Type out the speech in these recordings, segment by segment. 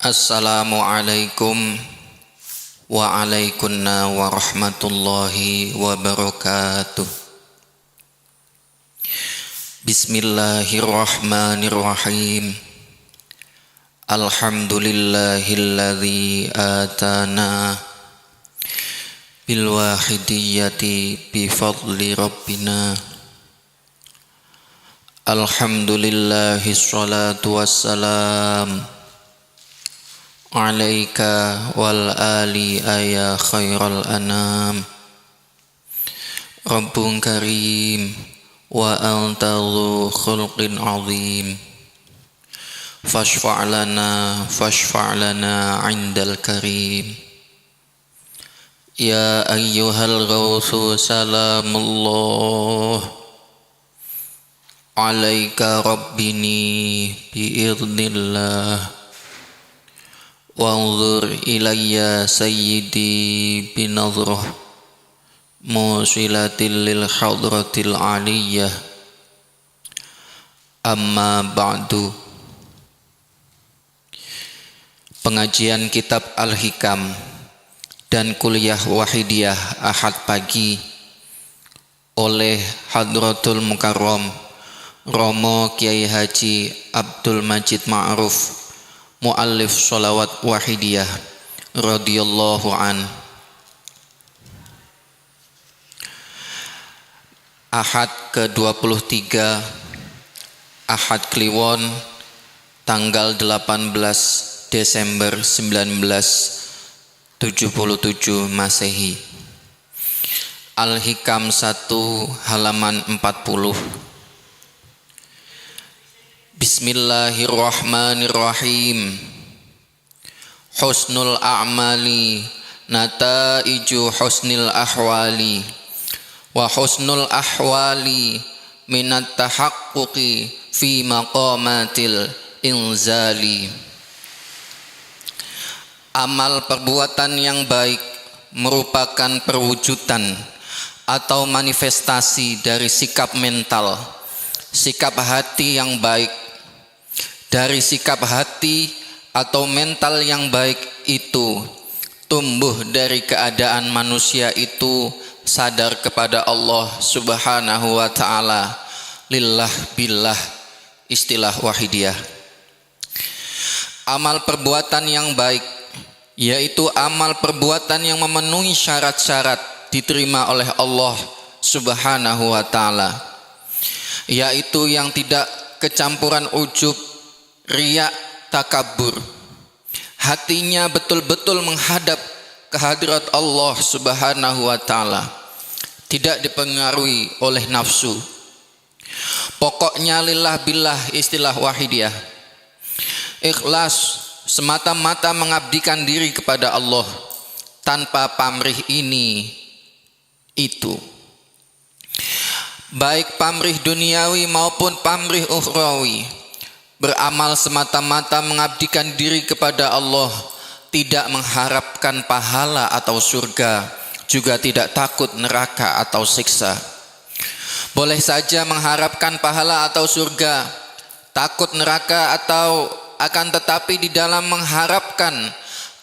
Assalamualaikum waalaikumsalam warahmatullahi wabarakatuh. Bismillahirrahmanirrahim. Alhamdulillahilladzi atana bil wahidiyyati bi fadli rabbina. Alhamdulillahi sholatu wassalam alaika wal ali ya khairal anam. Rabbun karim wa anta dzu khulqin azim. Fashfa' lana indal karim. Ya ayyuhal ghawthu salamullah alaika rabbini bi'idhnillah. Wanzur ilayya sayyidi binadhrah musilatil lil hadratil aliyah. Amma ba'du. Pengajian kitab Al-Hikam dan kuliah Wahidiyah Ahad pagi oleh Hadratul Mukarram Romo Kiai Haji Abdul Majid Ma'ruf, Muallif Sholawat Wahidiyah radhiyallahu an. Ahad ke-23 Ahad Kliwon tanggal 18 Desember 1977 Masehi. Al-Hikam 1 halaman 40. Bismillahirrahmanirrahim. Husnul a'mali nataiju husnil ahwali wa husnul ahwali minat tahaqquqi fi maqamatil inzali. Amal perbuatan yang baik merupakan perwujudan atau manifestasi dari sikap mental, sikap hati yang baik. Dari sikap hati atau mental yang baik itu tumbuh dari keadaan manusia itu sadar kepada Allah Subhanahu wa ta'ala. Lillah billah, istilah Wahidiyah. Amal perbuatan yang baik yaitu amal perbuatan yang memenuhi syarat-syarat diterima oleh Allah Subhanahu wa ta'ala, yaitu yang tidak kecampuran ujub, riya, takabur. Hatinya betul-betul menghadap kehadirat Allah Subhanahu wa ta'ala, tidak dipengaruhi oleh nafsu. Pokoknya lillah billah, istilah Wahidiyah. Ikhlas, semata-mata mengabdikan diri kepada Allah tanpa pamrih ini itu, baik pamrih duniawi maupun pamrih ukhrawi. Beramal semata-mata mengabdikan diri kepada Allah, tidak mengharapkan pahala atau surga, juga tidak takut neraka atau siksa. Boleh saja mengharapkan pahala atau surga, takut neraka atau akan tetapi di dalam mengharapkan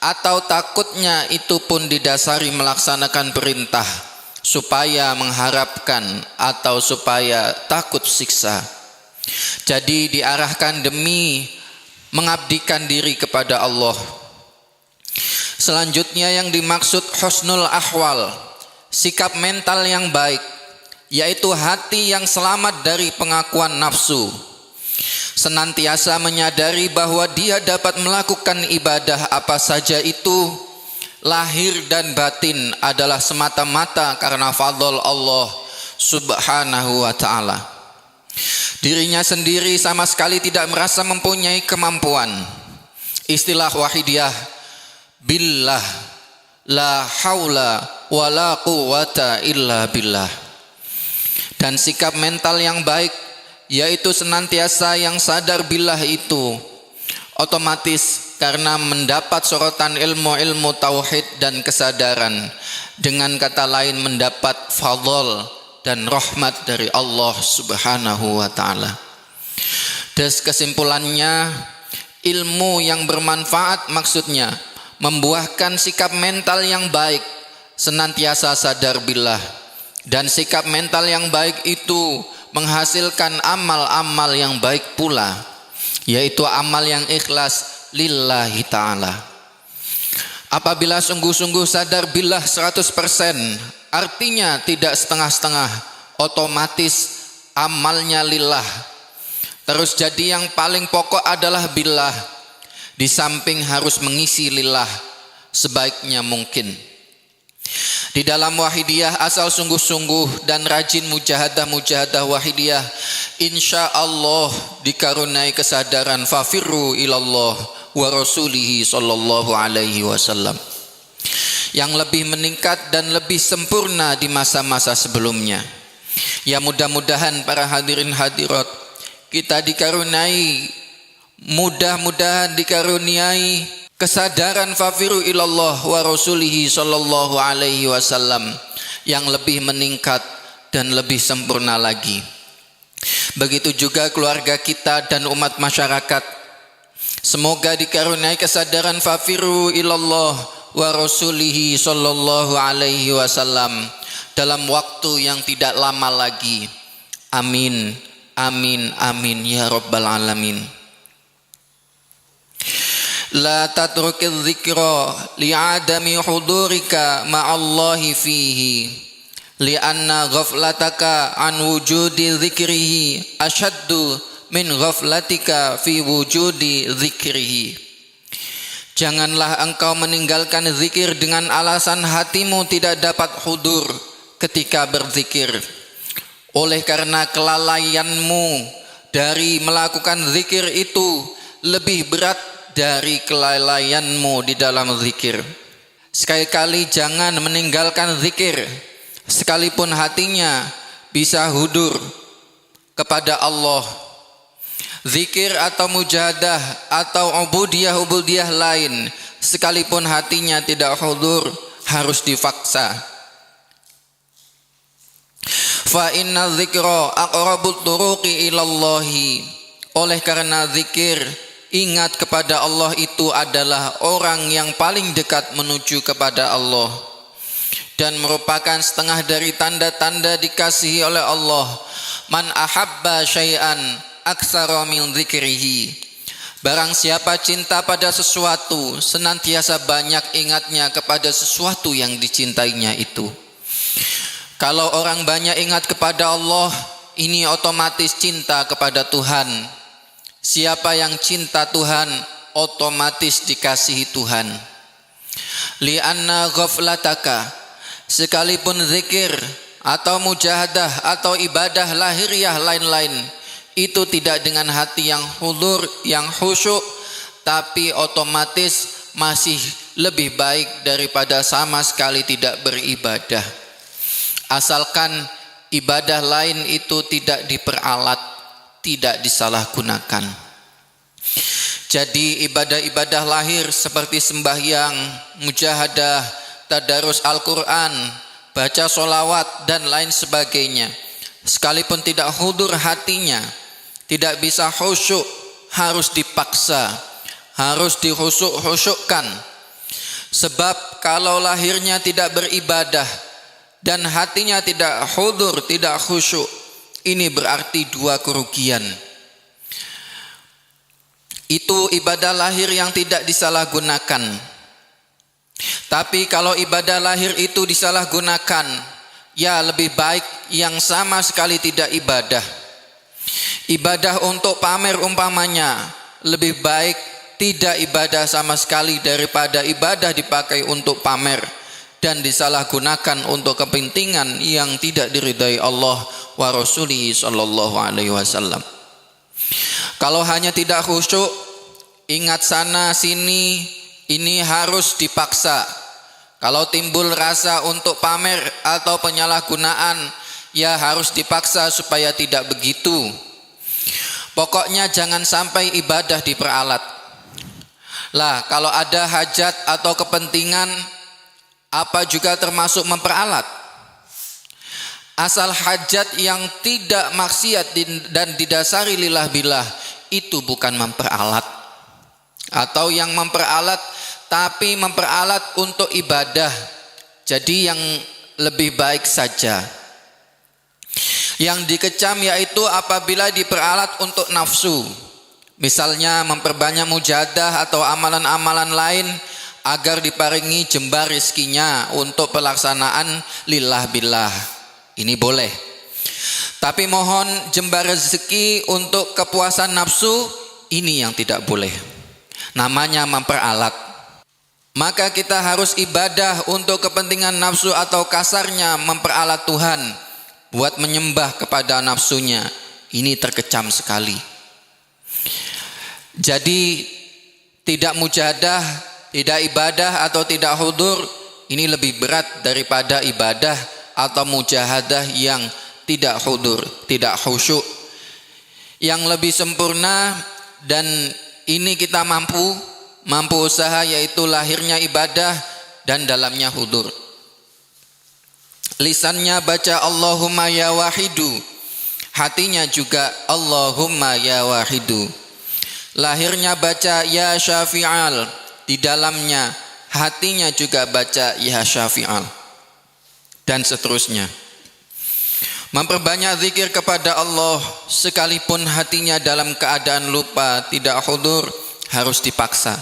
atau takutnya itu pun didasari melaksanakan perintah supaya mengharapkan atau supaya takut siksa. Jadi diarahkan demi mengabdikan diri kepada Allah. Selanjutnya yang dimaksud husnul ahwal, sikap mental yang baik, yaitu hati yang selamat dari pengakuan nafsu, senantiasa menyadari bahwa dia dapat melakukan ibadah apa saja itu, lahir dan batin, adalah semata-mata karena fadl Allah Subhanahu wa ta'ala. Dirinya sendiri sama sekali tidak merasa mempunyai kemampuan. Istilah Wahidiyah, billah, la haula wa la quwata illa billah. Dan sikap mental yang baik yaitu senantiasa yang sadar billah itu, otomatis karena mendapat sorotan ilmu-ilmu tauhid dan kesadaran, dengan kata lain mendapat fadl dan rahmat dari Allah Subhanahu wa ta'ala. Dan kesimpulannya, ilmu yang bermanfaat, maksudnya membuahkan sikap mental yang baik, senantiasa sadar billah. Dan sikap mental yang baik itu menghasilkan amal-amal yang baik pula, yaitu amal yang ikhlas lillahi ta'ala. Apabila sungguh-sungguh sadar billah 100%, artinya tidak setengah-setengah, otomatis amalnya lillah. Terus jadi yang paling pokok adalah billah, di samping harus mengisi lillah sebaiknya mungkin. Di dalam wahidiyah asal sungguh-sungguh dan rajin mujahadah wahidiyah, insya Allah dikaruniai kesadaran fafirru ilallah wa rasulihi sallallahu alaihi wasallam, yang lebih meningkat dan lebih sempurna di masa-masa sebelumnya. Ya, mudah-mudahan para hadirin hadirat kita mudah-mudahan dikaruniai kesadaran fafiru ilallah wa rasulihi sallallahu alaihi wasallam yang lebih meningkat dan lebih sempurna lagi. Begitu juga keluarga kita dan umat masyarakat, semoga dikaruniai kesadaran fafiru ilallah wa rasulihi sallallahu alaihi wasallam dalam waktu yang tidak lama lagi. Amin, amin, amin ya rabbal alamin. La tatrukil dzikra li'adami hudurika ma'allahi fihi, li'anna ghaflataka an wujudi dzikrihi ashaddu min ghaflatika fi wujudi dzikrihi. Janganlah engkau meninggalkan zikir dengan alasan hatimu tidak dapat hudur ketika berzikir. Oleh karena kelalaianmu dari melakukan zikir itu lebih berat dari kelalaianmu di dalam zikir. Sekali-kali jangan meninggalkan zikir, sekalipun hatinya bisa hudur kepada Allah. Zikir atau mujahadah atau ubudiyah lain, sekalipun hatinya tidak hudur, harus dipaksa. Fa inna dzikra aqrabut turuqi ilallahi. Oleh karena zikir, ingat kepada Allah itu adalah orang yang paling dekat menuju kepada Allah, dan merupakan setengah dari tanda-tanda dikasihi oleh Allah. Man ahabba syai'an aktsara min dzikrihi. Barang siapa cinta pada sesuatu, senantiasa banyak ingatnya kepada sesuatu yang dicintainya itu. Kalau orang banyak ingat kepada Allah, ini otomatis cinta kepada Tuhan. Siapa yang cinta Tuhan, otomatis dikasihi Tuhan. Li'anna ghaflataka, sekalipun zikir atau mujahadah atau ibadah lahiriah lain-lain, itu tidak dengan hati yang hudur, yang khusyuk, tapi otomatis masih lebih baik daripada sama sekali tidak beribadah. Asalkan ibadah lain itu tidak diperalat, tidak disalahgunakan. Jadi ibadah-ibadah lahir seperti sembahyang, mujahadah, tadarus Al-Quran, baca sholawat dan lain sebagainya, sekalipun tidak hudur hatinya, tidak bisa khusyuk, harus dipaksa, harus dikhusyuk-khusyukkan. Sebab kalau lahirnya tidak beribadah dan hatinya tidak hudur, tidak khusyuk, ini berarti dua kerugian. Itu ibadah lahir yang tidak disalahgunakan. Tapi kalau ibadah lahir itu disalahgunakan, ya lebih baik yang sama sekali tidak ibadah. Ibadah untuk pamer umpamanya, lebih baik tidak ibadah sama sekali daripada ibadah dipakai untuk pamer dan disalahgunakan untuk kepentingan yang tidak diridai Allah wa Rasulihi sallallahu alaihi wasallam. Kalau hanya tidak khusyuk, ingat sana sini, ini harus dipaksa. Kalau timbul rasa untuk pamer atau penyalahgunaan, ya harus dipaksa supaya tidak begitu. Pokoknya jangan sampai ibadah diperalat. Lah, kalau ada hajat atau kepentingan, apa juga termasuk memperalat? Asal hajat yang tidak maksiat dan didasari lillah billah, itu bukan memperalat. atau yang memperalat tapi memperalat untuk ibadah, jadi yang lebih baik saja. Yang dikecam yaitu apabila diperalat untuk nafsu, misalnya memperbanyak mujahadah atau amalan-amalan lain agar diparingi jembar rezekinya untuk pelaksanaan lillah billah. Ini boleh. Tapi mohon jembar rezeki untuk kepuasan nafsu, ini yang tidak boleh. Namanya memperalat. Maka kita harus ibadah untuk kepentingan nafsu atau kasarnya memperalat Tuhan buat menyembah kepada nafsunya. Ini terkecam sekali. Jadi tidak mujahadah, tidak ibadah atau tidak hudur, ini lebih berat daripada ibadah atau mujahadah yang tidak hudur, tidak khusyuk. Yang lebih sempurna dan ini kita mampu usaha, yaitu lahirnya ibadah dan dalamnya hudur. Lisannya baca Allahumma ya wahidu, hatinya juga Allahumma ya wahidu. Lahirnya baca ya syafi'al, di dalamnya hatinya juga baca ya syafi'al, dan seterusnya. Memperbanyak zikir kepada Allah sekalipun hatinya dalam keadaan lupa, tidak hudur, harus dipaksa.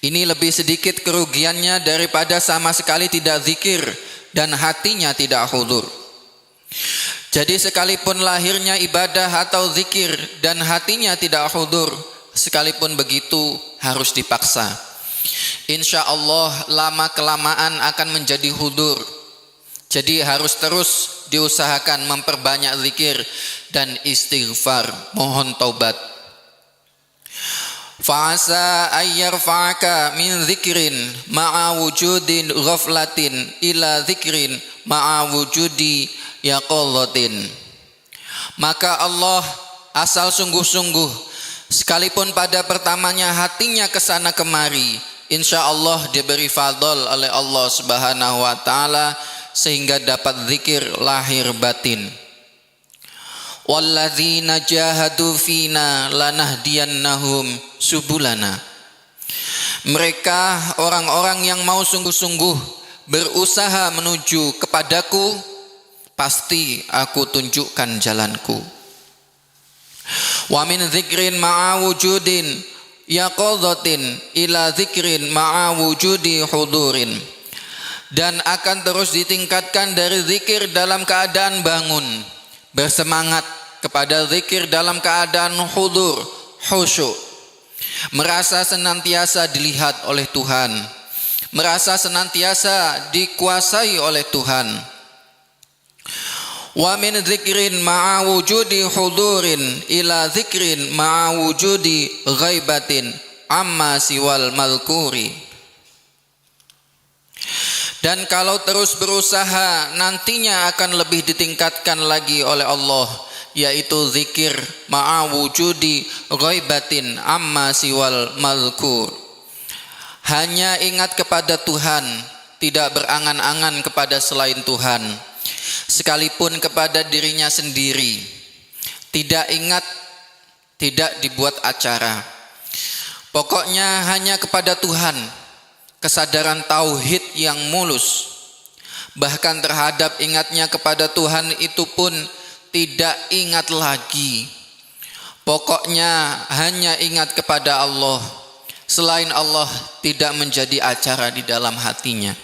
Ini lebih sedikit kerugiannya daripada sama sekali tidak zikir dan hatinya tidak hudur. Jadi sekalipun lahirnya ibadah atau zikir dan hatinya tidak hudur, sekalipun begitu harus dipaksa. Insya Allah lama kelamaan akan menjadi hudur. Jadi harus terus diusahakan memperbanyak zikir dan istighfar, mohon taubat. Fa'asa ayyarfa'aka min zikrin ma'a wujudin ghaflatin ila zikrin ma'a wujudi yaqallatin. Maka Allah asal sungguh-sungguh, sekalipun pada pertamanya hatinya kesana kemari, insya Allah diberi fadl oleh Allah Subhanahu wa ta'ala sehingga dapat zikir lahir batin. Walladzina jahadu fina lanahdiyannahum subulana. Mereka orang-orang yang mau sungguh-sungguh berusaha menuju kepadaku, pasti aku tunjukkan jalanku. Wa min dzikrin ma'a wujudin yaqadhatin ila dzikrin ma'a wujudi hudurin. Dan akan terus ditingkatkan dari zikir dalam keadaan bangun, bersemangat, kepada zikir dalam keadaan hudur, khusyuk, merasa senantiasa dilihat oleh Tuhan, merasa senantiasa dikuasai oleh Tuhan. Wa min dzikrin ma'a wujudi hudurin ila dzikrin ma'a wujudi ghaibatin amma siwal malkuri. Dan kalau terus berusaha, nantinya akan lebih ditingkatkan lagi oleh Allah, yaitu zikir ma'a wujudi ghaibatin amma siwal malkur. Hanya ingat kepada Tuhan, tidak berangan-angan kepada selain Tuhan, sekalipun kepada dirinya sendiri. Tidak ingat, tidak dibuat acara. Pokoknya hanya kepada Tuhan. Kesadaran tauhid yang mulus, bahkan terhadap ingatnya kepada Tuhan itu pun tidak ingat lagi. Pokoknya hanya ingat kepada Allah. Selain Allah tidak menjadi acara di dalam hatinya.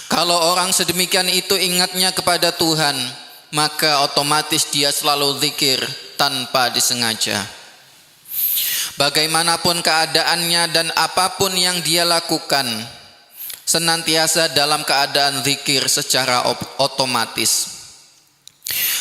Kalau orang sedemikian itu ingatnya kepada Tuhan, maka otomatis dia selalu zikir tanpa disengaja. Bagaimanapun keadaannya dan apapun yang dia lakukan, senantiasa dalam keadaan zikir secara otomatis.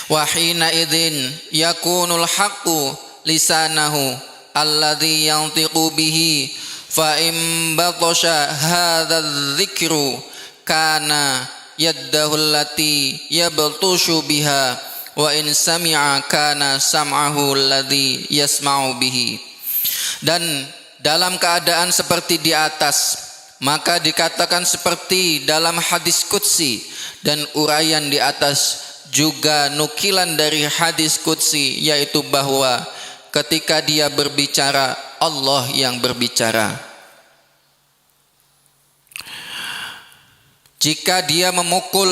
Wa hina idzin yakunul haqqu lisanahu alladhi yantiqu bihi fa in batasha hadza dzikru kana yaddahu allati yabtushu biha wa in sami'a kana sam'ahu alladhi yasma'u bihi. Dan dalam keadaan seperti di atas, maka dikatakan seperti dalam hadis qudsi, dan uraian di atas juga nukilan dari hadis qudsi, yaitu bahwa ketika dia berbicara Allah yang berbicara. Jika dia memukul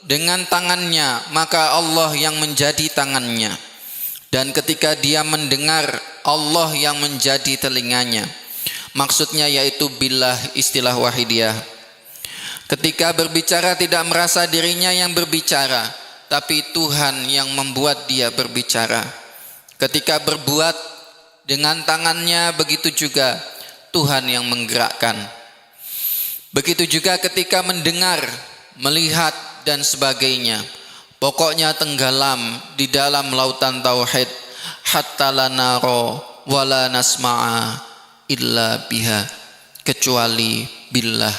dengan tangannya, maka Allah yang menjadi tangannya. Dan ketika dia mendengar, Allah yang menjadi telinganya. Maksudnya yaitu billah, istilah wahidiyah. Ketika berbicara tidak merasa dirinya yang berbicara, tapi Tuhan yang membuat dia berbicara. Ketika berbuat dengan tangannya, begitu juga Tuhan yang menggerakkan. Begitu juga ketika mendengar, melihat dan sebagainya. Pokoknya tenggelam di dalam lautan tauhid, hatta la nara wa la nasma'a illa biha, kecuali billah.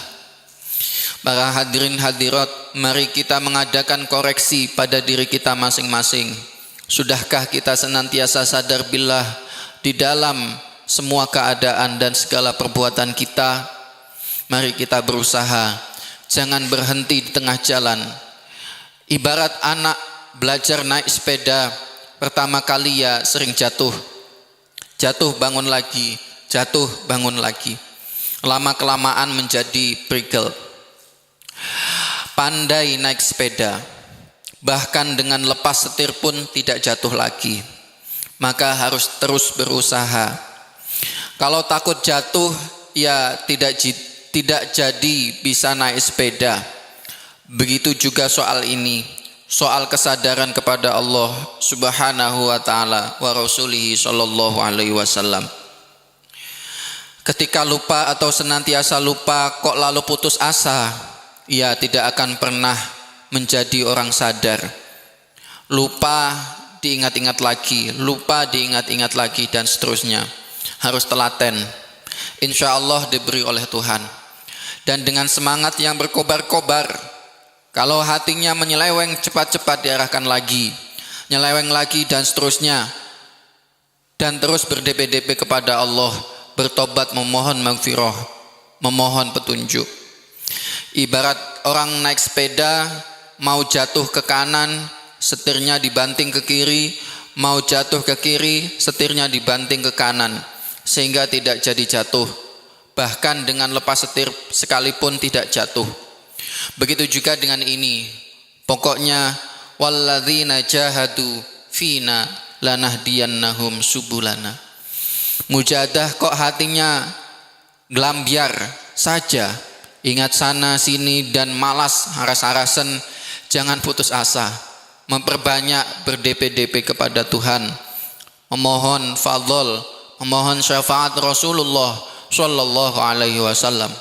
Para hadirin hadirat, mari kita mengadakan koreksi pada diri kita masing-masing. Sudahkah kita senantiasa sadar billah di dalam semua keadaan dan segala perbuatan kita? Mari kita berusaha, jangan berhenti di tengah jalan. Ibarat anak belajar naik sepeda, pertama kali ya sering jatuh. Jatuh bangun lagi, jatuh bangun lagi. Lama-kelamaan menjadi prigel. Pandai naik sepeda, bahkan dengan lepas setir pun tidak jatuh lagi. Maka harus terus berusaha. Kalau takut jatuh, ya tidak jadi bisa naik sepeda. Begitu juga soal ini, soal kesadaran kepada Allah Subhanahu wa taala wa rasulihi sallallahu alaihi wasallam. Ketika lupa atau senantiasa lupa kok lalu putus asa, ia tidak akan pernah menjadi orang sadar. Lupa diingat-ingat lagi, lupa diingat-ingat lagi, dan seterusnya. Harus telaten. Insya Allah diberi oleh Tuhan. Dan dengan semangat yang berkobar-kobar, kalau hatinya menyeleweng, cepat-cepat diarahkan lagi, nyeleweng lagi, dan seterusnya. Dan terus berdp-dp kepada Allah, bertobat, memohon maghfirah, memohon petunjuk. Ibarat orang naik sepeda, mau jatuh ke kanan, setirnya dibanting ke kiri, mau jatuh ke kiri, setirnya dibanting ke kanan, sehingga tidak jadi jatuh. Bahkan dengan lepas setir sekalipun tidak jatuh. Begitu juga dengan ini. Pokoknya walladzina jahadu fina lanahdiyannahum subulana. Mujahadah kok hatinya gelambiar saja, ingat sana sini dan malas haras-harasan, jangan putus asa. Memperbanyak berdp-dp kepada Tuhan, memohon fadl, memohon syafaat Rasulullah sallallahu alaihi wasallam,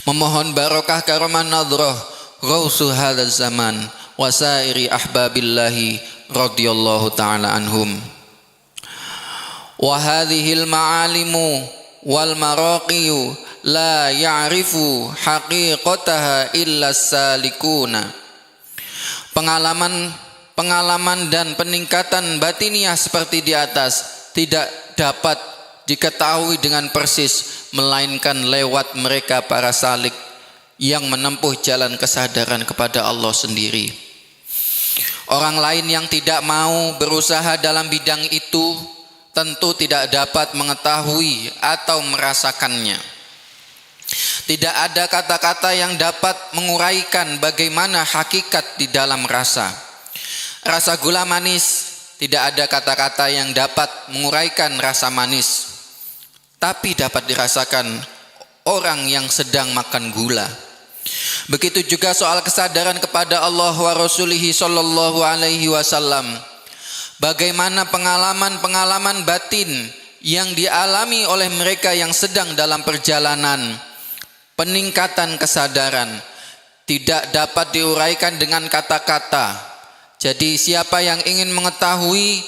memohon barokah karamah nadrah ghausu hadzal zaman wasairi ahbabillahi radhiyallahu taala anhum. Wa hadhil ma'alimu wal maraqiyu la ya'rifu haqiqataha illa salikuna. Pengalaman dan peningkatan batiniah seperti di atas tidak dapat diketahui dengan persis, melainkan lewat mereka para salik yang menempuh jalan kesadaran kepada Allah sendiri. Orang lain yang tidak mau berusaha dalam bidang itu tentu tidak dapat mengetahui atau merasakannya. Tidak ada kata-kata yang dapat menguraikan bagaimana hakikat di dalam rasa. Rasa gula manis, tidak ada kata-kata yang dapat menguraikan rasa manis, tapi dapat dirasakan orang yang sedang makan gula. Begitu juga soal kesadaran kepada Allah wa rasulihi sallallahu alaihi wasallam. Bagaimana pengalaman-pengalaman batin yang dialami oleh mereka yang sedang dalam perjalanan peningkatan kesadaran tidak dapat diuraikan dengan kata-kata. Jadi siapa yang ingin mengetahui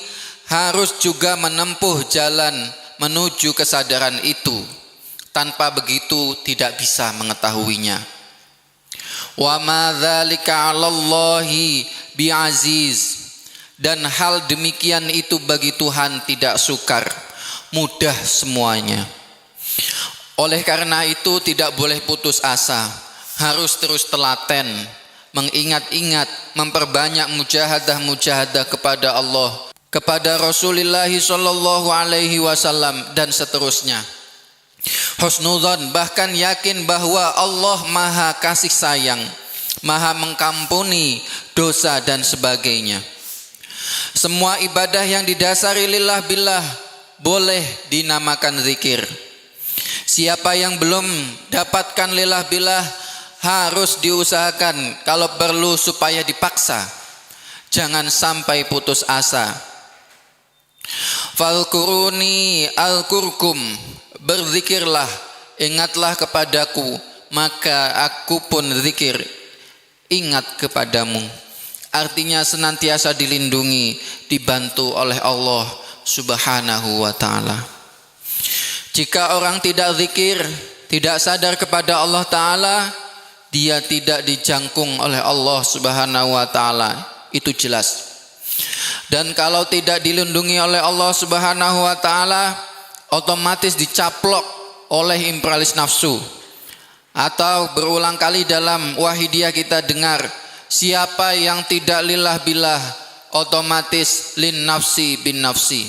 harus juga menempuh jalan menuju kesadaran itu. Tanpa begitu tidak bisa mengetahuinya. Wa ma dzalika 'alallahi bi'aziz. Dan hal demikian itu bagi Tuhan tidak sukar, mudah semuanya. Oleh karena itu tidak boleh putus asa, harus terus telaten, mengingat-ingat, memperbanyak mujahadah-mujahadah kepada Allah kepada Rasulullah sallallahu alaihi wasallam dan seterusnya. Husnudzon, bahkan yakin bahwa Allah Maha kasih sayang, Maha mengampuni dosa dan sebagainya. Semua ibadah yang didasari lillah billah boleh dinamakan zikir. Siapa yang belum dapatkan lillah billah harus diusahakan, kalau perlu supaya dipaksa. Jangan sampai putus asa. Falkuruni alkurkum, berzikirlah, ingatlah kepadaku, maka aku pun zikir, ingat kepadamu. Artinya senantiasa dilindungi, dibantu oleh Allah Subhanahu wa ta'ala. Jika orang tidak zikir, tidak sadar kepada Allah ta'ala, dia tidak dijangkung oleh Allah Subhanahu wa ta'ala. Itu jelas. Dan kalau tidak dilindungi oleh Allah Subhanahu wa ta'ala, otomatis dicaplok oleh imperalis nafsu. Atau berulang kali dalam wahidiyah kita dengar, siapa yang tidak lillah billah, otomatis lin nafsi bin nafsi.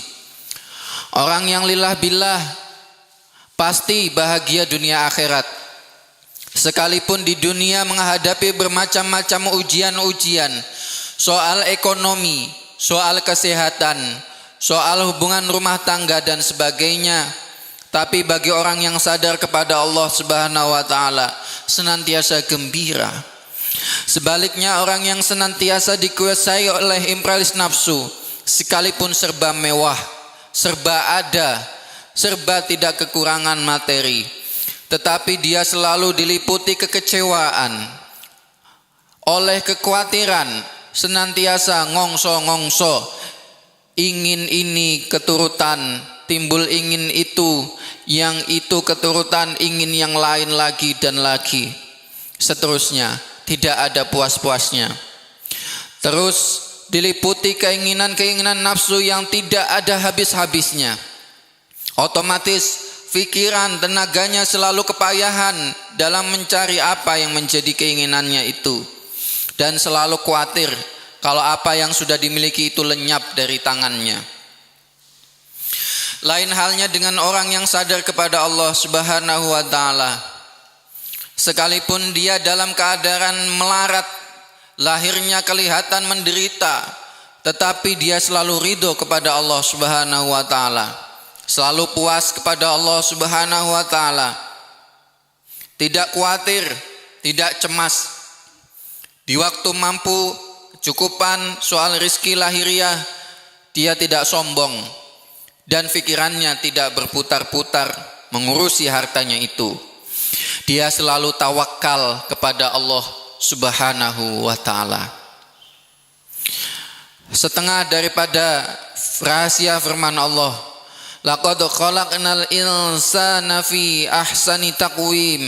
Orang yang lillah billah pasti bahagia dunia akhirat. Sekalipun di dunia menghadapi bermacam-macam ujian-ujian, soal ekonomi, soal kesehatan, soal hubungan rumah tangga dan sebagainya, tapi bagi orang yang sadar kepada Allah Subhanahu wa ta'ala, senantiasa gembira. Sebaliknya orang yang senantiasa dikuasai oleh imperalis nafsu, sekalipun serba mewah, serba ada, serba tidak kekurangan materi, tetapi dia selalu diliputi kekecewaan oleh kekhawatiran, senantiasa ngongso-ngongso, ingin ini keturutan, timbul ingin itu, yang itu keturutan ingin yang lain lagi dan lagi, seterusnya, tidak ada puas-puasnya. Terus diliputi keinginan-keinginan nafsu yang tidak ada habis-habisnya. Otomatis pikiran, tenaganya selalu kepayahan dalam mencari apa yang menjadi keinginannya itu. Dan selalu khawatir kalau apa yang sudah dimiliki itu lenyap dari tangannya. Lain halnya dengan orang yang sadar kepada Allah Subhanahu wa ta'ala. Sekalipun dia dalam keadaan melarat, lahirnya kelihatan menderita, tetapi dia selalu ridho kepada Allah Subhanahu wa ta'ala, selalu puas kepada Allah Subhanahu wa ta'ala, tidak khawatir, tidak cemas. Di waktu mampu, kecukupan soal rizki lahiriah, dia tidak sombong dan pikirannya tidak berputar-putar mengurusi hartanya itu. Dia selalu tawakal kepada Allah Subhanahu wa ta'ala. Setengah daripada rahasia firman Allah, laqad khalaqnal insana fi ahsani taqwim.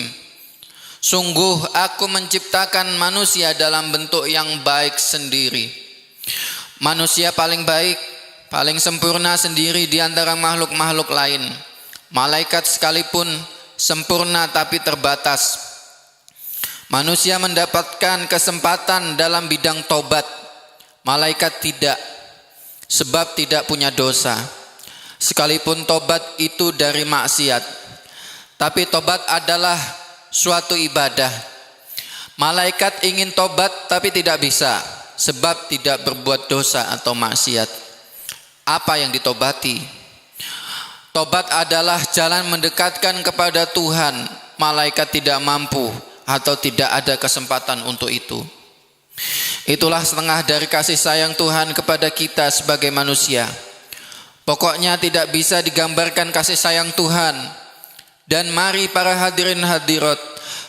Sungguh aku menciptakan manusia dalam bentuk yang baik sendiri. Manusia paling baik, paling sempurna sendiri di antara makhluk-makhluk lain. Malaikat sekalipun sempurna tapi terbatas. Manusia mendapatkan kesempatan dalam bidang tobat. Malaikat tidak, sebab tidak punya dosa. Sekalipun tobat itu dari maksiat, tapi tobat adalah suatu ibadah. Malaikat ingin tobat tapi tidak bisa, sebab tidak berbuat dosa atau maksiat. Apa yang ditobati? Tobat adalah jalan mendekatkan kepada Tuhan. Malaikat tidak mampu atau tidak ada kesempatan untuk itu. Itulah setengah dari kasih sayang Tuhan kepada kita sebagai manusia. Pokoknya tidak bisa digambarkan kasih sayang Tuhan. Dan mari para hadirin hadirat,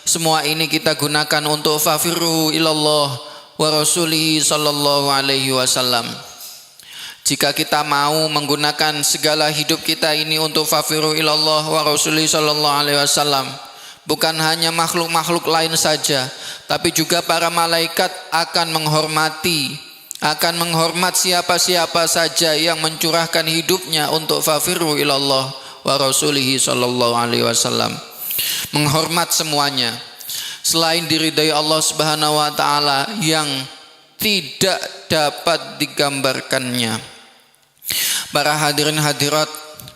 semua ini kita gunakan untuk fafiru ilallah wa rasulihi sallallahu alaihi wasallam. Jika kita mau menggunakan segala hidup kita ini untuk fafiru ilallah wa rasulihi sallallahu alaihi wasallam, bukan hanya makhluk-makhluk lain saja, tapi juga para malaikat akan menghormat siapa-siapa saja yang mencurahkan hidupnya untuk fafiru ilallah wa rasulihi sallallahu alaihi wasallam. Menghormat semuanya selain diridai Allah Subhanahu wa ta'ala yang tidak dapat digambarkannya. Para hadirin hadirat,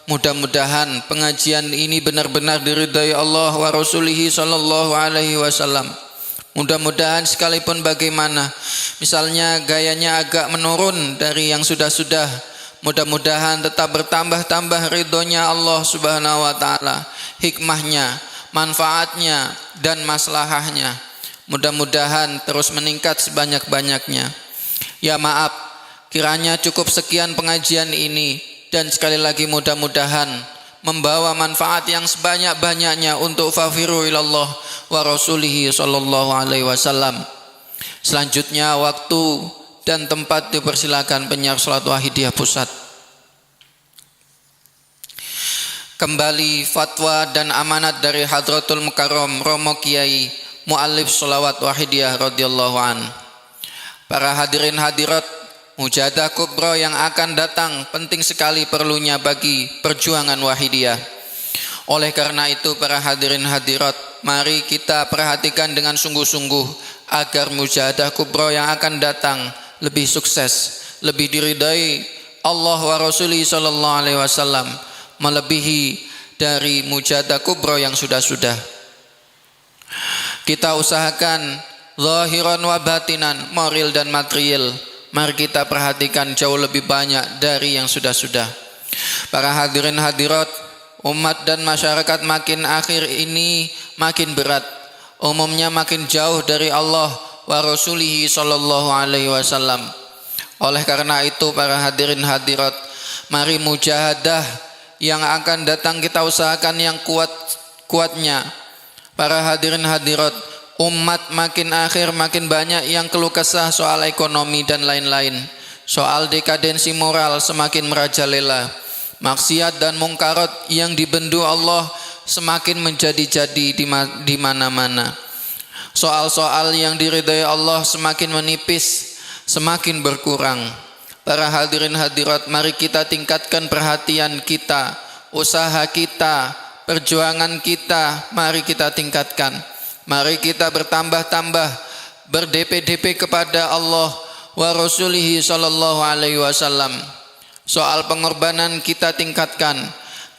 mudah-mudahan pengajian ini benar-benar diridai Allah wa Rasulihi sallallahu alaihi wasallam. Mudah-mudahan sekalipun bagaimana, misalnya gayanya agak menurun dari yang sudah-sudah, mudah-mudahan tetap bertambah-tambah ridhonya Allah subhanahu wa ta'ala, hikmahnya, manfaatnya, dan maslahahnya. Mudah-mudahan terus meningkat sebanyak-banyaknya. Ya maaf, kiranya cukup sekian pengajian ini, dan sekali lagi mudah-mudahan membawa manfaat yang sebanyak-banyaknya untuk fafiru ilallah wa rasulihi sallallahu alaihi wasallam. Selanjutnya waktu dan tempat dipersilakan penyiar salat Wahidiyah Pusat. Kembali fatwa dan amanat dari Hadratul Mukarram Romo Kiai Muallif Sholawat Wahidiyah radhiyallahu an. Para hadirin hadirat, mujahadah kubra yang akan datang penting sekali perlunya bagi perjuangan Wahidiyah. Oleh karena itu para hadirin hadirat, mari kita perhatikan dengan sungguh-sungguh agar mujahadah kubra yang akan datang lebih sukses, lebih diridai Allah wa Rasulih sallallahu alaihi wasallam, melebihi dari mujahadah kubra yang sudah-sudah. Kita usahakan zahiran wa batinan, moral dan material. Mari kita perhatikan jauh lebih banyak dari yang sudah-sudah. Para hadirin hadirat, umat dan masyarakat makin akhir ini makin berat, umumnya makin jauh dari Allah wa Rasulihi sallallahu alaihi wasallam. Oleh karena itu para hadirin hadirat, mari mujahadah yang akan datang kita usahakan yang kuat-kuatnya. Para hadirin hadirat, umat makin akhir makin banyak yang keluh kesah soal ekonomi dan lain-lain. Soal dekadensi moral semakin merajalela. Maksiat dan mungkarat yang dibendu Allah semakin menjadi-jadi di mana-mana. Soal-soal yang diridai Allah semakin menipis, semakin berkurang. Para hadirin hadirat, mari kita tingkatkan perhatian kita, usaha kita, perjuangan kita, mari kita tingkatkan. Mari kita bertambah-tambah, berdp-dp kepada Allah wa Rasulihi sallallahu alaihi wasallam. Soal pengorbanan kita tingkatkan.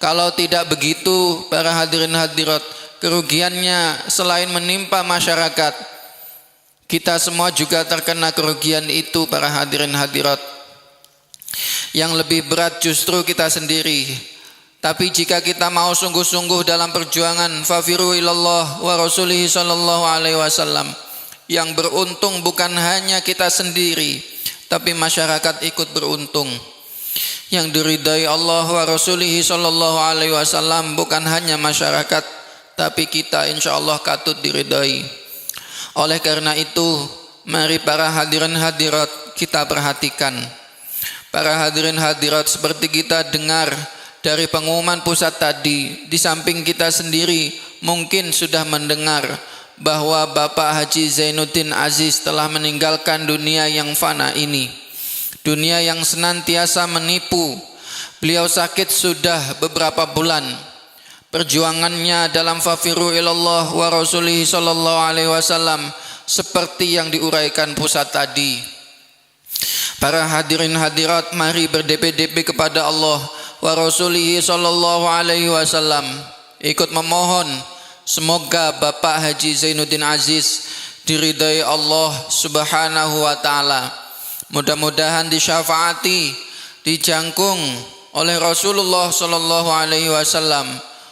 Kalau tidak begitu para hadirin hadirat, kerugiannya selain menimpa masyarakat, kita semua juga terkena kerugian itu para hadirin hadirat. Yang lebih berat justru kita sendiri. Tapi jika kita mau sungguh-sungguh dalam perjuangan fafiru ilallah wa rasulihi sallallahu alaihi wasallam, yang beruntung bukan hanya kita sendiri, tapi masyarakat ikut beruntung. Yang diridai Allah wa rasulihi sallallahu alaihi wasallam bukan hanya masyarakat, tapi kita insyaallah katut diridai. Oleh karena itu, mari para hadirin hadirat kita perhatikan. Para hadirin hadirat, seperti kita dengar dari pengumuman pusat tadi, di samping kita sendiri mungkin sudah mendengar bahwa Bapak Haji Zainuddin Aziz telah meninggalkan dunia yang fana ini, dunia yang senantiasa menipu. Beliau sakit sudah beberapa bulan. Perjuangannya dalam fafiru ilallah wa rasulihi sallallahu alaihi wasallam seperti yang diuraikan pusat tadi. Para hadirin hadirat, mari berdp-dp kepada Allah wa rasulihi sallallahu alaihi wasallam, ikut memohon semoga Bapak Haji Zainuddin Aziz diridai Allah subhanahu wa ta'ala. Mudah-mudahan disyafaati, dijangkung oleh Rasulullah sallallahu alaihi wasallam,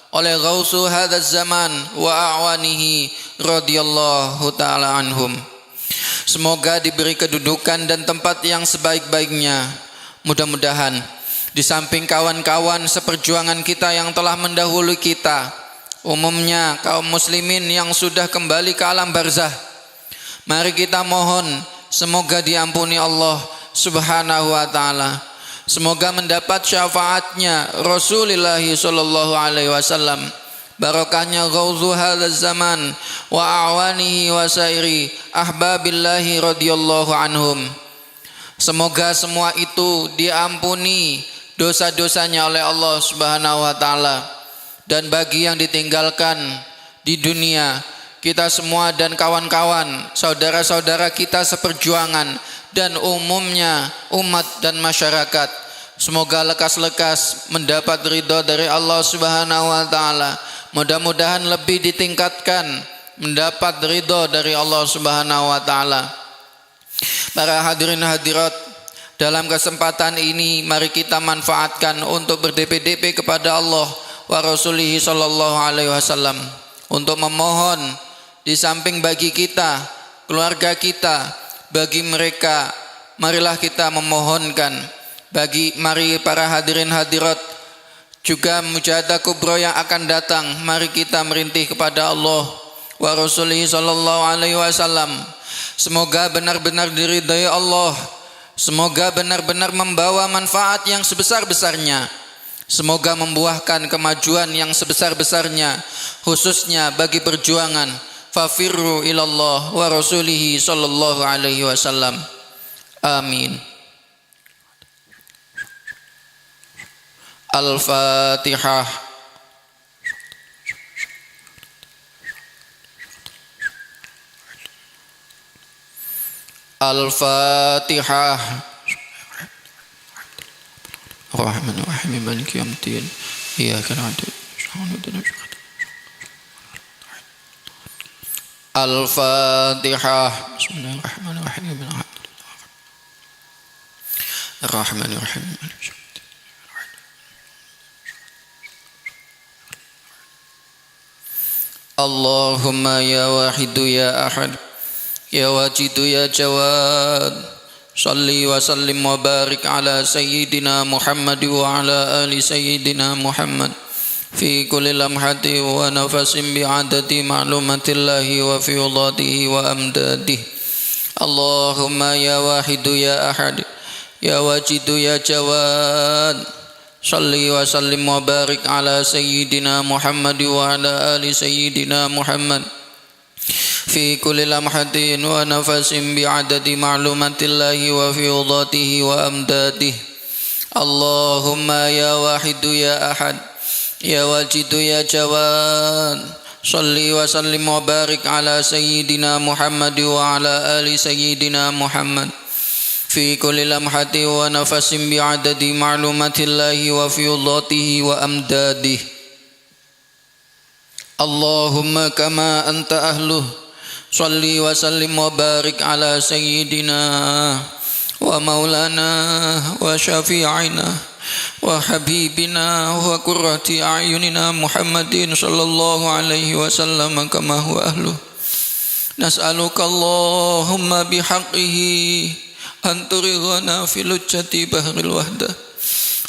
oleh Ghausu hadzal zaman wa a'wanihi radhiyallahu ta'ala anhum. Semoga diberi kedudukan dan tempat yang sebaik-baiknya. Mudah-mudahan di samping kawan-kawan seperjuangan kita yang telah mendahului kita, umumnya kaum muslimin yang sudah kembali ke alam barzah, mari kita mohon semoga diampuni Allah subhanahu wa ta'ala. Semoga mendapat syafaatnya Rasulullah sallallahu alaihi wasallam, barokahnya ghauzu hadzal zaman wa a'wanihi wa sairi ahbabillahi radhiyallahu anhum. Semoga semua itu diampuni dosa-dosanya oleh Allah subhanahu wa ta'ala. Dan bagi yang ditinggalkan di dunia, kita semua dan kawan-kawan, saudara-saudara kita seperjuangan, dan umumnya umat dan masyarakat, Semoga lekas-lekas mendapat ridho dari Allah Subhanahu wa taala. Mudah-mudahan lebih ditingkatkan mendapat ridho dari Allah Subhanahu wa taala. Para hadirin hadirat, dalam kesempatan ini mari kita manfaatkan untuk berdp-dp kepada Allah wa Rasulihi sallallahu alaihi wasallam, untuk memohon di samping bagi kita, keluarga kita, bagi mereka, marilah kita memohonkan. Mari para hadirin hadirat, juga mujahadah kubra yang akan datang, mari kita merintih kepada Allah wa Rasulihi sallallahu alaihi wasallam. Semoga benar-benar diridhai Allah, semoga benar-benar membawa manfaat yang sebesar-besarnya, semoga membuahkan kemajuan yang sebesar-besarnya, khususnya bagi perjuangan fafirru ilallah wa Rasulihi sallallahu alaihi wasallam. Amin. Al-Fatihah. Al-Fatihah. Ar-Rahmanir-Rahim Maliki Yawmiddin. Iyyaka na'budu wa iyyaka nasta'in. Al-Fatihah. Bismillahirrahmanirrahim. Ar-Rahmanir-Rahim. Allahumma ya wahidu ya ahad, ya wajidu ya jawad, salli wa sallim wa barik ala sayyidina Muhammad wa ala ali sayyidina Muhammad fi kulli lamhati wa nafasin bi'adati ma'lumatillahi wa fiyudatihi wa amdadihi. Allahumma ya wahidu ya ahad, ya wajidu ya jawad, salli wa sallim wa barik ala sayyidina Muhammad wa ala ali sayyidina Muhammad fi kulli lamhatin wa nafasin bi'adadi ma'lumatillahi wa fiyudatihi wa amdadihi. Allahumma ya wahidu ya ahad, ya wajidu ya jawad, salli wa sallim wa barik ala sayyidina Muhammad wa ala ali sayyidina Muhammad fi kulli lamhati wa nafasin bi'adadi ma'lumatillahi wa fiyudatihi wa amdadihi. Allahumma kama anta ahluh, salli wa sallim wa barik ala sayyidina wa maulana wa syafi'ina wa habibina wa qurrati a'yunina Muhammadin sallallahu alaihi wasallam kama huwa ahluh. Nas'aluka Allahumma bihaqqihi anturighana fi lujjati bahril wahdah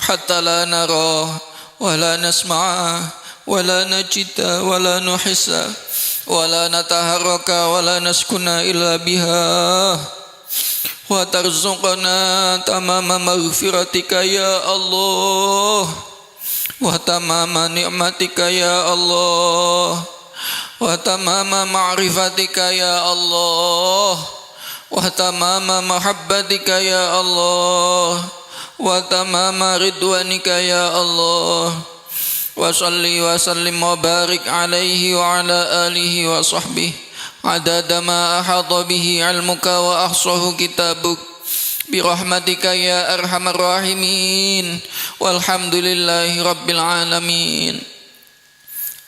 hatta la nara wa la nasma'a wa la najida wa la nuhissa wa la nataharraka wa la naskuna illa biha wa tarzuqna tamama maghfiratika ya Allah wa tamama ni'matika ya Allah wa tamama ma'rifatika ya Allah wa tamama mahabbatika ya Allah wa tamama ridwanika ya Allah wa salli wa sallim wa barik alaihi wa ala alihi wa sahbihi adada ma ahata bihi ilmuka wa ahsahu kitabuk birahmatika ya arhamar rahimin walhamdulillahi rabbil alamin.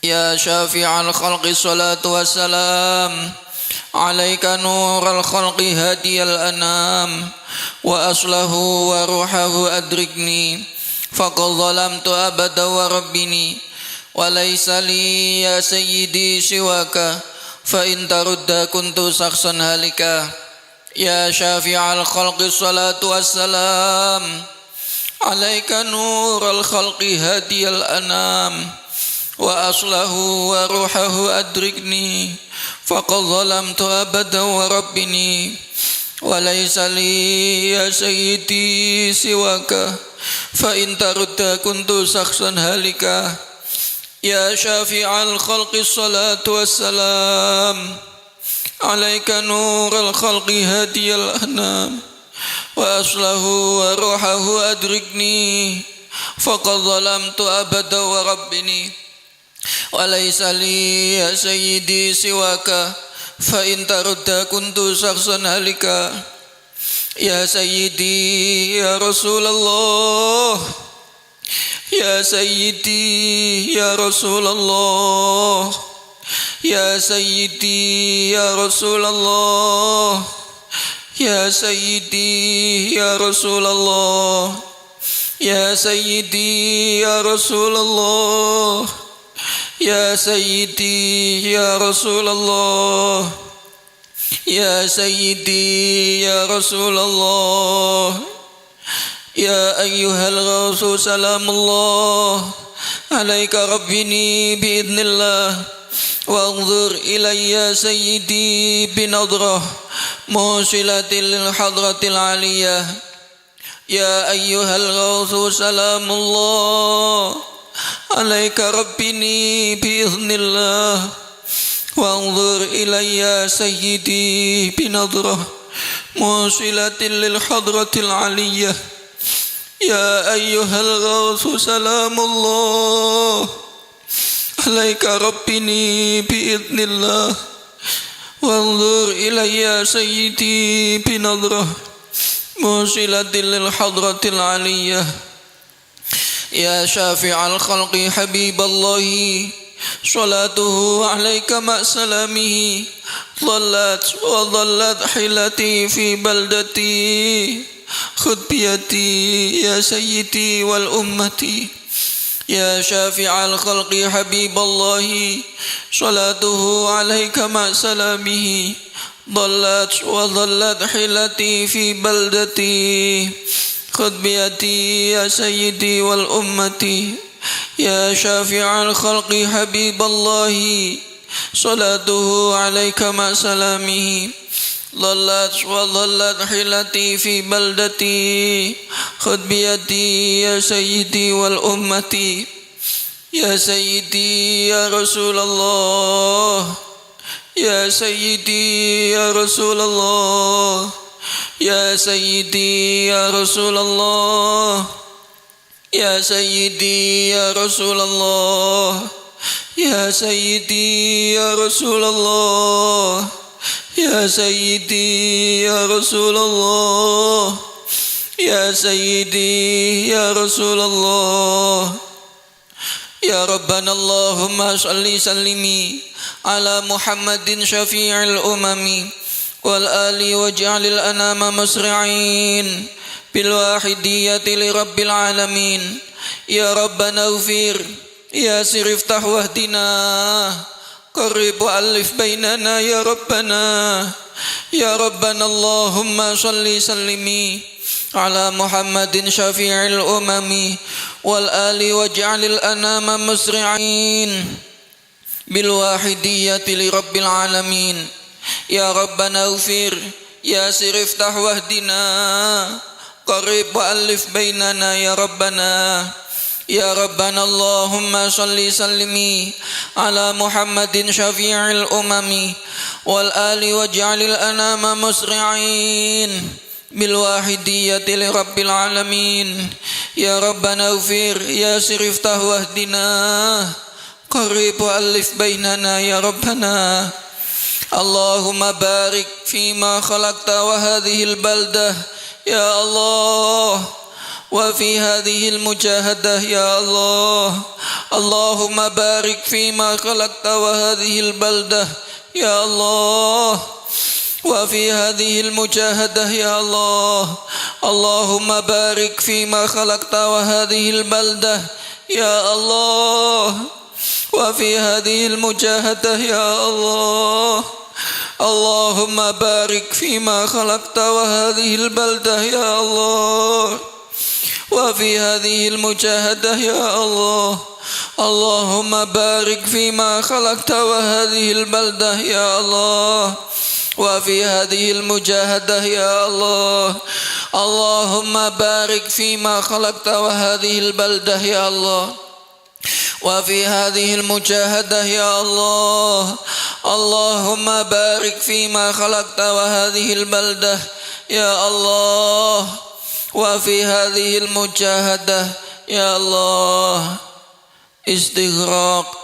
Ya syafi'al khalqi salatu wassalam alaika nural khalqi hadiyal anam wa aslahu wa ruhahu adrikni faqad zalamtu abada wa rabbini wa laysa li ya sayyidi siwaka fa in tarudda kuntu saksan halika. Ya syafi'al khalqi salatu wassalam alaika nural khalqi hadiyal anam wa aslahu wa ruhahu adrikni faqad zalamtu abada wa rabbini wa laysa li ya sayyidi siwaka fa in tarudda kuntu saksan halika. Ya syafi'al khalqi salatu wassalam alaika nural khalqi hadiyal anam wa aslahu wa ruhahu adrikni faqad zalamtu abada wa rabbini wa laysa li ya sayyidi siwaka fa in tarudda kuntu saksan halika. يا سيدي يا رسول الله يا سيدي يا رسول الله يا سيدي يا رسول الله يا سيدي يا رسول الله يا سيدي يا رسول الله يا سيدي يا رسول الله يا سيدي يا رسول الله يا أيها الغوث سلام الله عليك ربني بإذن الله وانظر إلي يا سيدي بنظرة موصلة للحضرة العالية يا أيها الغوث سلام الله عليك ربني بإذن الله وانظر إلي يا سيدي بنظرة موصلة للحضرة العالية يا أيها الغوث سلام الله عليك ربني بإذن الله وانظر إلي يا سيدي بنظرة موصلة للحضرة العالية يا شافع الخلق حبيب الله صلاته عليك مع سلامه ضلت وضلت حيلتي في بلدتي خذ بيدي يا سيدي والأمة يا شافع الخلق حبيب الله صلاته عليك مع سلامه ضلت وضلت حيلتي في بلدتي خذ بيدي يا سيدي والأمة يا شافع الخلق حبيب الله صلاته عليك مع سلامه ضلت وضلت حيلتي في بلدتي خذ بيدي يا سيدي والأمة يا سيدي يا رسول الله يا سيدي يا رسول الله يا سيدي يا رسول الله يا سيدي يا رسول الله يا سيدي يا رسول الله يا سيدي يا رسول الله يا سيدي يا رسول الله يا ربنا اللهم صل سلمي على محمد شفيع الأمم والآل واجعل الأنام مسرعين بالواحدية لرب العالمين يا ربنا اغفر ياسر افتح واهدنا قرب وألف بيننا يا ربنا اللهم صل سلمي على محمد شفيع الأمم والآل واجعل الأنام مسرعين بالواحدية لرب العالمين يا ربنا اغفر ياسر افتح واهدنا قرب وألف بيننا يا ربنا اللهم صل سلمي على محمد شفيع الأمم والآل واجعل الأنام مسرعين بالواحدية لرب العالمين يا ربنا اغفر ياسر افتح واهدنا قرب وألف بيننا يا ربنا اللهم بارك فيما خلقت وهذه البلدة يا الله وفي هذه المجاهدة يا الله اللهم بارك فيما خلقت وهذه البلدة يا الله وفي هذه المجاهدة يا الله اللهم بارك فيما خلقت وهذه البلدة يا الله وفي هذه المجاهدة يا الله اللهم بارك فيما خلقت وهذه البلدة يا الله وفي هذه المجاهدة يا الله اللهم بارك فيما خلقت وهذه البلدة يا الله وفي هذه المجاهدة يا الله اللهم بارك فيما خلقت وهذه البلدة يا الله وفي هذه المجاهدة يا الله اللهم بارك فيما خلقت وهذه البلدة يا الله وفي هذه المجاهدة يا الله استغراق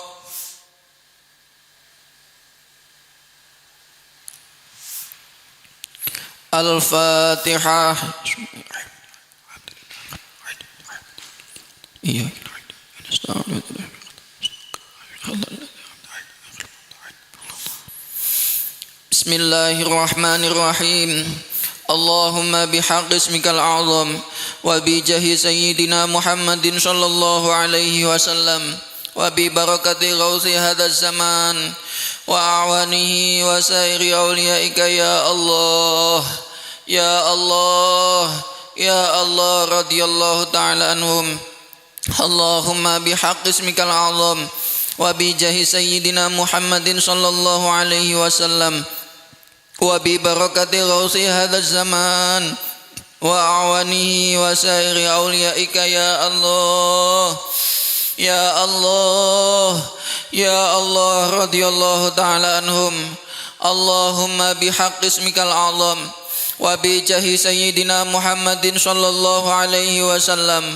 Al-Fatihah. Iya. Bismillahirrahmanirrahim. Allahumma bihaqqi ismikal a'zam wa bi jahi sayyidina Muhammadin sallallahu alaihi wasallam wa bi barakati ghausi hadzal zaman wa a'wanihi wa sairi awliyaika ya Allah ya Allah ya Allah radhiyallahu ta'ala anhum. Allahumma bihaqqi ismikal a'zam wa bi jahi sayyidina Muhammadin sallallahu alaihi wasallam wa bi barakati ghausi hadzal zaman wa a'wanihi wa sairi awliyaika ya Allah ya Allah ya Allah radhiyallahu ta'ala anhum. Allahumma bihaqqi ismikal a'zam wa bi jahi sayyidina Muhammadin sallallahu alaihi wasallam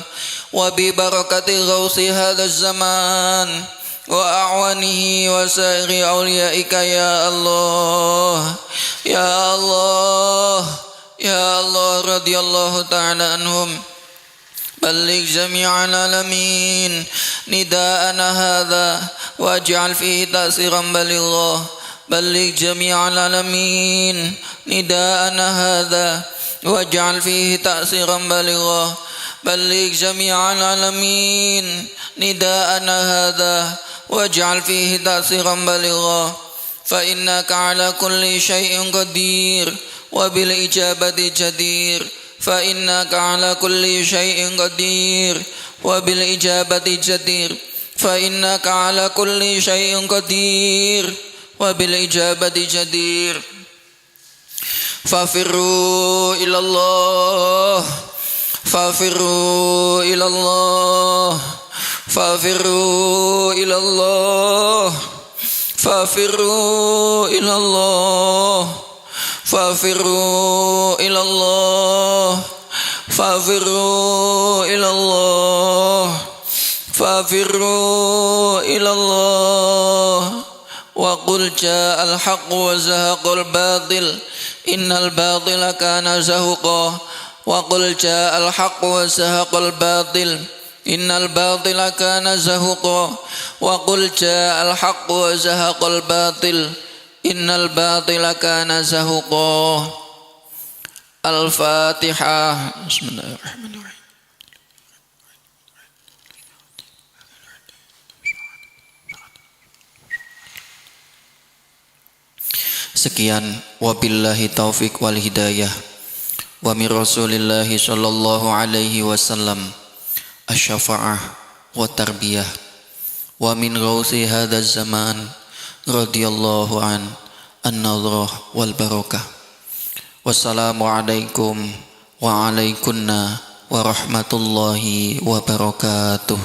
wa bi barakati ghausi hadzal zaman wa a'wanihi wa sairi awliyaika ya Allah ya Allah ya Allah radhiyallahu ta'ala anhum. Balligh jami'al alamin nida'ana hadha waj'al fihi ta'siran baligha. Balligh jami'al alamin nida'ana hadha waj'al fihi ta'siran baligha. Balligh jami'al alamin nida'ana hadha waj'al fihi ta'siran baligha. Fa innaka ala kulli shay'in qadir wa bil ijabati jadir. Fa innaka ala kulli shay'in qadir wa bil ijabati jadir. Fa innaka ala kulli shay'in qadir wa bil ijabati jadir. Fafirru ila Allah fafirru ila Allah fafirru ila Allah fafirru ila Allah fafirru ila Allah fafirru ila Allah fafirru ila Allah wa qul ja'al haqq wa zahaqal batil innal batila kana zahuqa wa qul ja'al haqq wa zahaqal batil innal batila kana zahuqa wa qul ja'al haqq wa zahaqal batil innal batila kana zahuqa. Al-Fatihah. Bismillahirrahmanirrahim. Sekian, wabillahi taufik wal hidayah wa min rasulillahi sallallahu alaihi wasallam asy-syafa'ah wa tarbiyah wa min ghausi hadzal zaman radhiyallahu an-nadhrah wal barakah. Wassalamu alaikum wa alaikunna wa rahmatullahi wa barakatuh.